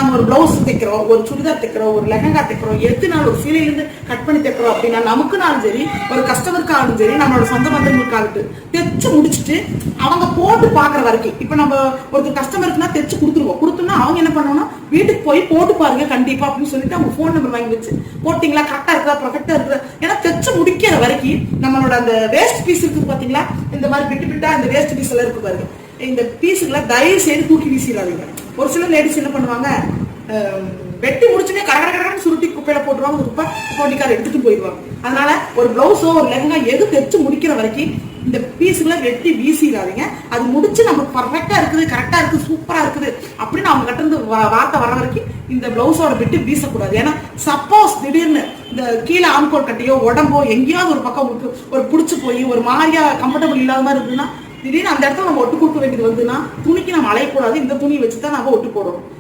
நம்ம ஒரு பிளவுஸ் தைக்கிறோம், ஒரு சுடிதார் தைக்கிறோம், ஒரு லெஹங்கா தைக்கிறோம், எத்தனால ஒரு சீலையில இருந்து கட் பண்ணி தைக்கிறோம் அப்படின்னா நமக்குனாலும் சரி, ஒரு கஸ்டமருக்காலும் சரி, நம்மளோட சொந்த பந்தங்களுக்காகட்டும் தைச்சு முடிச்சுட்டு அவங்க போட்டு பாக்குற வரைக்கும், இப்ப நம்ம ஒரு கஸ்டமருக்குன்னா தைச்சு கொடுத்தோம்னா அவங்க என்ன பண்ணணும்னா வீட்டுக்கு போய் போட்டு பாருங்க கண்டிப்பா அப்படின்னு சொல்லிட்டு அவங்க போன் நம்பர் வாங்கி வச்சு போட்டீங்களா, கரெக்டா இருக்கா, பர்ஃபெக்டா இருக்குதா, ஏன்னா தைச்சு முடிக்கிற வரைக்கும் நம்மளோட அந்த வேஸ்ட் பீஸ் இருக்கு பாத்தீங்களா, இந்த மாதிரி விட்டு விட்டா இந்த வேஸ்ட் பீஸ் எல்லாம் இருக்கு பாருங்க, இந்த பீஸுகளை தயவு செய்து தூக்கி வீசிடாதீங்க. ஒரு சில லேடிஸ் என்ன பண்ணுவாங்க, வெட்டி முடிச்சுனே கடற்கடன்னு சுருட்டி குப்பையில போட்டுருவாங்க, குப்பைக்கார எடுத்துட்டு போயிடுவாங்க. அதனால ஒரு பிளவுஸோ ஒரு லெஹங்கா எது தைச்சு முடிக்கிற வரைக்கும் இந்த பீஸுகளை வெட்டி வீசிடாதீங்க. அது முடிச்சு நம்ம பர்ஃபெக்டா இருக்குது, கரெக்டா இருக்குது, சூப்பரா இருக்குது அப்படின்னு அவங்க கிட்ட இருந்து வார்த்தை வர வரைக்கும் இந்த பிளவுஸோட விட்டு வீசக்கூடாது. ஏன்னா சப்போஸ் திடீர்னு இந்த கீழே ஆம்கோல் கட்டியோ உடம்போ எங்கேயாவது ஒரு பக்கம் ஒரு பிடிச்சு போய் ஒரு மாதிரியா கம்ஃபர்டபுள் இல்லாத மாதிரி இருக்குன்னா திடீர்னு அந்த இடத்துல நம்ம ஒட்டு கொடுக்க வேண்டியது வந்துன்னா துணிக்கு நம்ம அலையக்கூடாது. இந்த துணியை வச்சுதான் நம்ம ஒட்டு போடணும்.